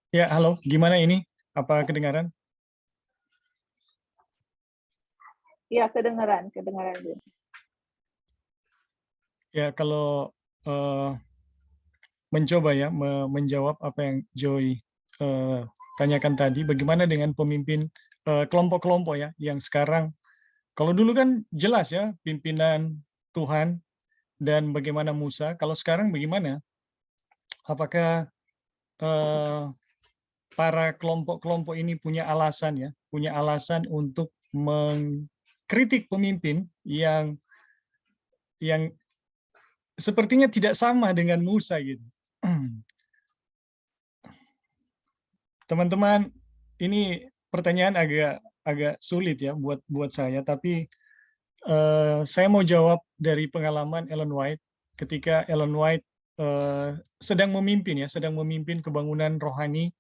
Ya, halo. Gimana ini? Apa kedengaran? Iya, kedengeran, kedengeran, Bun. Ya, kalau eh, mencoba ya menjawab apa yang Joy eh, tanyakan tadi, bagaimana dengan pemimpin kelompok-kelompok ya yang sekarang, kalau dulu kan jelas ya pimpinan Tuhan dan bagaimana Musa, kalau sekarang bagaimana? Apakah eh, para kelompok-kelompok ini punya alasan ya, punya alasan untuk mengkritik pemimpin yang sepertinya tidak sama dengan Musa gitu. Teman-teman, ini pertanyaan agak agak sulit ya buat buat saya, tapi saya mau jawab dari pengalaman Ellen White ketika Ellen White sedang memimpin ya, sedang memimpin kebangunan rohani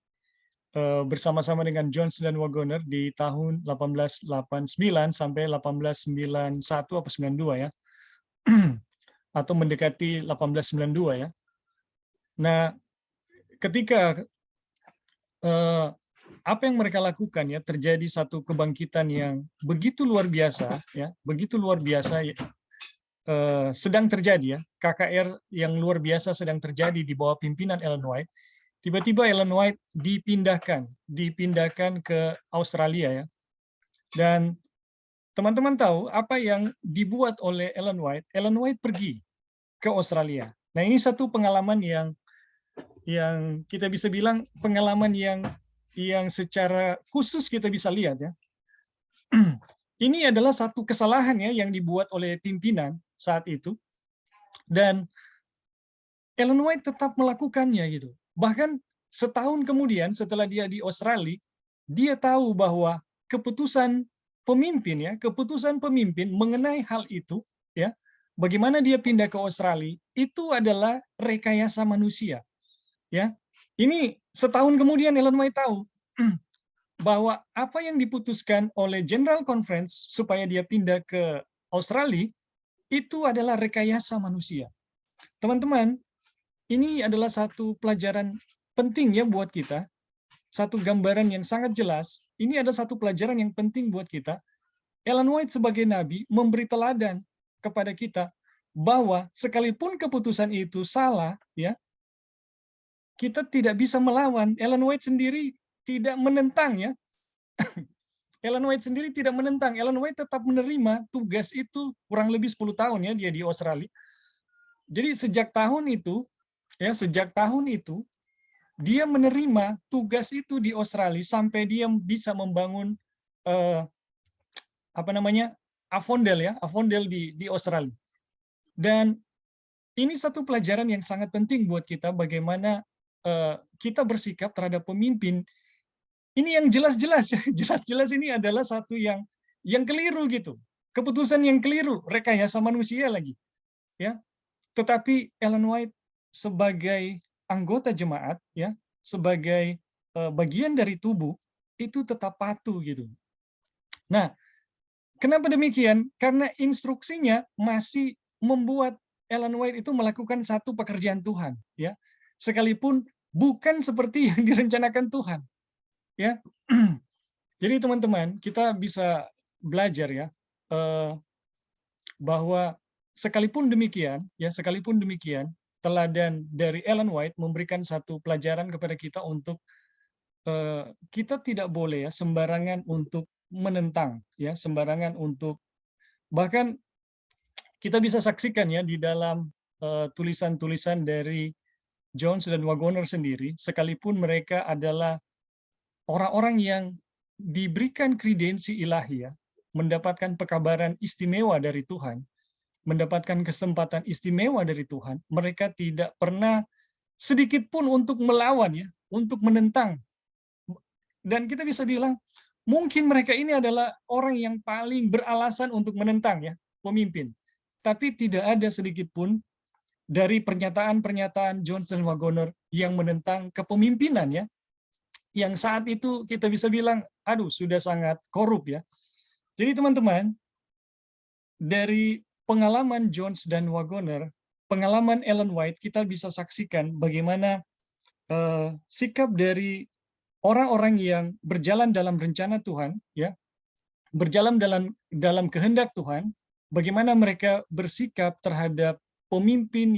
bersama-sama dengan Jones dan Wagoner di tahun 1889 sampai 1891 atau 92 ya, atau mendekati 1892 ya. Nah, ketika apa yang mereka lakukan ya, terjadi satu kebangkitan yang begitu luar biasa ya, begitu luar biasa sedang terjadi ya, KKR yang luar biasa sedang terjadi di bawah pimpinan Ellen White. Tiba-tiba Ellen White dipindahkan ke Australia ya. Dan teman-teman tahu apa yang dibuat oleh Ellen White? Ellen White pergi ke Australia. Nah, ini satu pengalaman yang kita bisa bilang pengalaman yang secara khusus kita bisa lihat ya. Ini adalah satu kesalahan ya yang dibuat oleh pimpinan saat itu, dan Ellen White tetap melakukannya gitu. Bahkan setahun kemudian setelah dia di Australia, dia tahu bahwa keputusan keputusan pemimpin mengenai hal itu ya, bagaimana dia pindah ke Australia itu adalah rekayasa manusia ya. Ini setahun kemudian Ellen White tahu bahwa apa yang diputuskan oleh General Conference supaya dia pindah ke Australia itu adalah rekayasa manusia. Teman-teman, ini adalah satu pelajaran penting ya buat kita, satu gambaran yang sangat jelas. Ini ada satu pelajaran yang penting buat kita. Ellen White sebagai nabi memberi teladan kepada kita bahwa sekalipun keputusan itu salah, ya, kita tidak bisa melawan. Ellen White sendiri tidak menentang ya. Ellen White sendiri tidak menentang. Ellen White tetap menerima tugas itu kurang lebih 10 tahun ya dia di Australia. Jadi sejak tahun itu dia menerima tugas itu di Australia sampai dia bisa membangun eh, apa namanya? Avondale di Australia. Dan ini satu pelajaran yang sangat penting buat kita bagaimana kita bersikap terhadap pemimpin. Ini yang jelas-jelas ya, jelas-jelas ini adalah satu yang keliru gitu. Keputusan yang keliru, rekayasa manusia lagi, ya. Tetapi Ellen White sebagai anggota jemaat ya, sebagai bagian dari tubuh itu tetap patuh gitu. Nah, kenapa demikian? Karena instruksinya masih membuat Ellen White itu melakukan satu pekerjaan Tuhan, ya. Sekalipun bukan seperti yang direncanakan Tuhan, ya. Jadi teman-teman, kita bisa belajar ya bahwa sekalipun demikian, teladan dari Ellen White memberikan satu pelajaran kepada kita untuk kita tidak boleh ya sembarangan untuk menentang, ya sembarangan untuk, bahkan kita bisa saksikan ya di dalam tulisan-tulisan dari Jones dan Wagoner sendiri, sekalipun mereka adalah orang-orang yang diberikan kredensi ilahi ya, mendapatkan pekabaran istimewa dari Tuhan, mendapatkan kesempatan istimewa dari Tuhan, mereka tidak pernah sedikit pun untuk melawan ya, untuk menentang. Dan kita bisa bilang, mungkin mereka ini adalah orang yang paling beralasan untuk menentang ya, pemimpin. Tapi tidak ada sedikit pun dari pernyataan-pernyataan Johnson Wagoner yang menentang kepemimpinan ya, yang saat itu kita bisa bilang, aduh sudah sangat korup ya. Jadi teman-teman, dari pengalaman Jones dan Wagoner, pengalaman Ellen White, kita bisa saksikan bagaimana sikap dari orang-orang yang berjalan dalam rencana Tuhan, ya, berjalan dalam kehendak Tuhan, bagaimana mereka bersikap terhadap pemimpin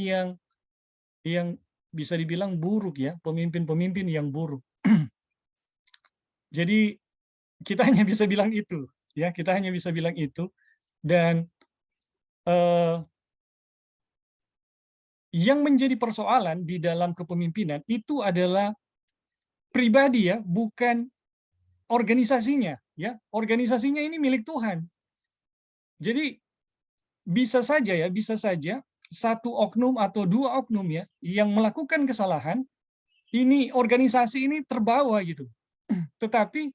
yang bisa dibilang buruk, ya, pemimpin-pemimpin yang buruk. Jadi kita hanya bisa bilang itu, ya, kita hanya bisa bilang itu. Dan yang menjadi persoalan di dalam kepemimpinan itu adalah pribadi, ya, bukan organisasinya, ya. Organisasinya ini milik Tuhan. Jadi bisa saja satu oknum atau dua oknum, ya, yang melakukan kesalahan, ini organisasi ini terbawa gitu. Tetapi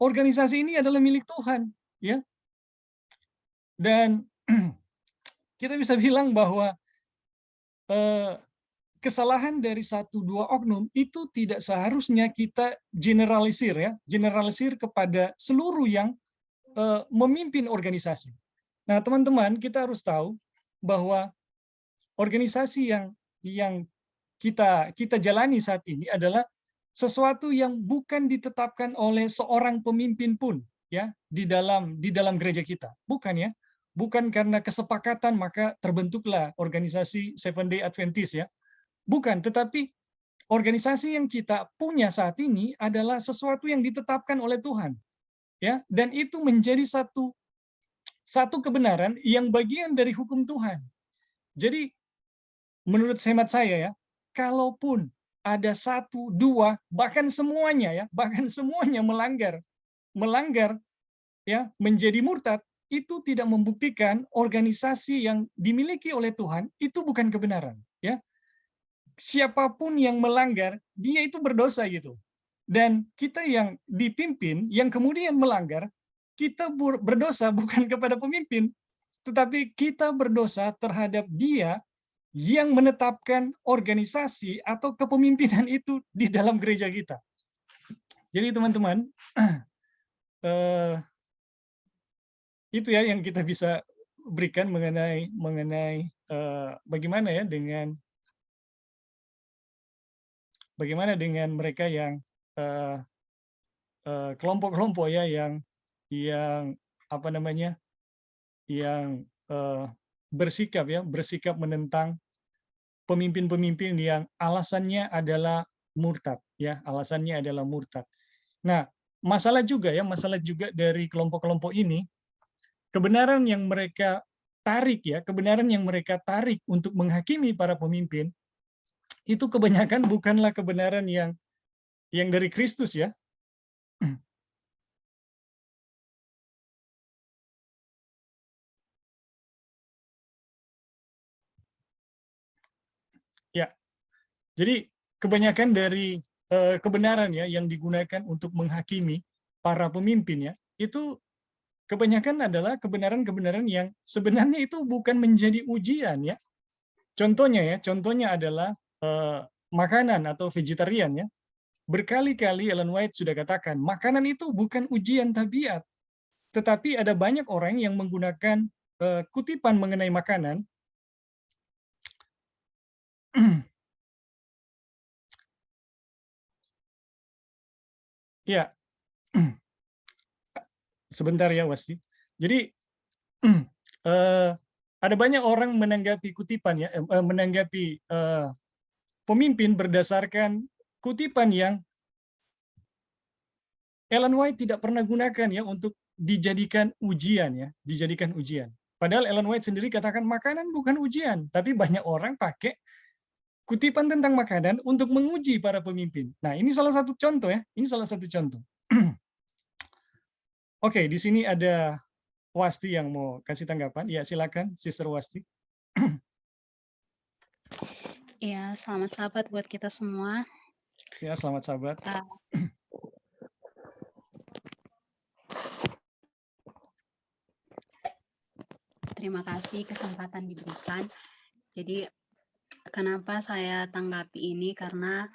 organisasi ini adalah milik Tuhan, ya. Dan kita bisa bilang bahwa kesalahan dari satu dua oknum itu tidak seharusnya kita generalisir, ya, generalisir kepada seluruh yang memimpin organisasi. Nah, teman-teman, kita harus tahu bahwa organisasi yang kita jalani saat ini adalah sesuatu yang bukan ditetapkan oleh seorang pemimpin pun, ya, di dalam gereja kita. Bukan, ya. Bukan karena kesepakatan maka terbentuklah organisasi Seventh Day Adventist, ya. Bukan, tetapi organisasi yang kita punya saat ini adalah sesuatu yang ditetapkan oleh Tuhan, ya, dan itu menjadi satu kebenaran yang bagian dari hukum Tuhan. Jadi menurut hemat saya, ya, kalaupun ada satu, dua, bahkan semuanya, ya, bahkan semuanya melanggar, ya, menjadi murtad, itu tidak membuktikan organisasi yang dimiliki oleh Tuhan itu bukan kebenaran, ya. Siapapun yang melanggar, dia itu berdosa gitu. Dan kita yang dipimpin, yang kemudian melanggar, kita berdosa bukan kepada pemimpin, tetapi kita berdosa terhadap dia yang menetapkan organisasi atau kepemimpinan itu di dalam gereja kita. Jadi teman-teman, itu ya yang kita bisa berikan mengenai bagaimana ya bagaimana dengan mereka yang kelompok-kelompok ya yang apa namanya yang bersikap menentang pemimpin-pemimpin yang alasannya adalah murtad, ya, alasannya adalah murtad. Nah, masalah juga dari kelompok-kelompok ini, kebenaran yang mereka tarik, ya, kebenaran yang mereka tarik untuk menghakimi para pemimpin itu kebanyakan bukanlah kebenaran yang dari Kristus, ya. Ya, jadi kebanyakan dari kebenaran ya yang digunakan untuk menghakimi para pemimpin, ya, itu kebanyakan adalah kebenaran-kebenaran yang sebenarnya itu bukan menjadi ujian, ya. Contohnya adalah makanan atau vegetarian, ya. Berkali-kali Ellen White sudah katakan, makanan itu bukan ujian tabiat, tetapi ada banyak orang yang menggunakan kutipan mengenai makanan. Ya, sebentar ya, Wasti. Jadi ada banyak orang menanggapi kutipan, ya, menanggapi pemimpin berdasarkan kutipan yang Ellen White tidak pernah gunakan, ya, untuk dijadikan ujian, ya, dijadikan ujian. Padahal Ellen White sendiri katakan makanan bukan ujian, tapi banyak orang pakai kutipan tentang makanan untuk menguji para pemimpin. Nah, ini salah satu contoh, ya. Ini salah satu contoh. Oke, di sini ada Wasti yang mau kasih tanggapan. Ya, silakan, Sister Wasti. Ya, selamat sahabat buat kita semua. Ya, selamat sahabat. Terima kasih kesempatan diberikan. Jadi, kenapa saya tanggapi ini? Karena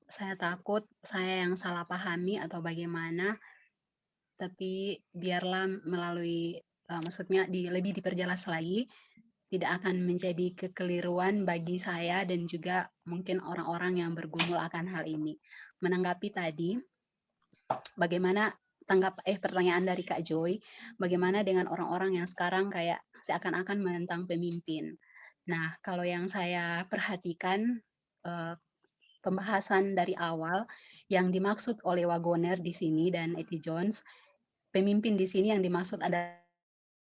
saya takut saya yang salah pahami atau bagaimana. Tapi biarlah melalui, maksudnya lebih diperjelas lagi tidak akan menjadi kekeliruan bagi saya dan juga mungkin orang-orang yang bergumul akan hal ini. Menanggapi tadi, bagaimana pertanyaan dari Kak Joy, bagaimana dengan orang-orang yang sekarang kayak seakan-akan menentang pemimpin. Nah, kalau yang saya perhatikan pembahasan dari awal yang dimaksud oleh Wagoner di sini dan Eti Jones, pemimpin di sini yang dimaksud adalah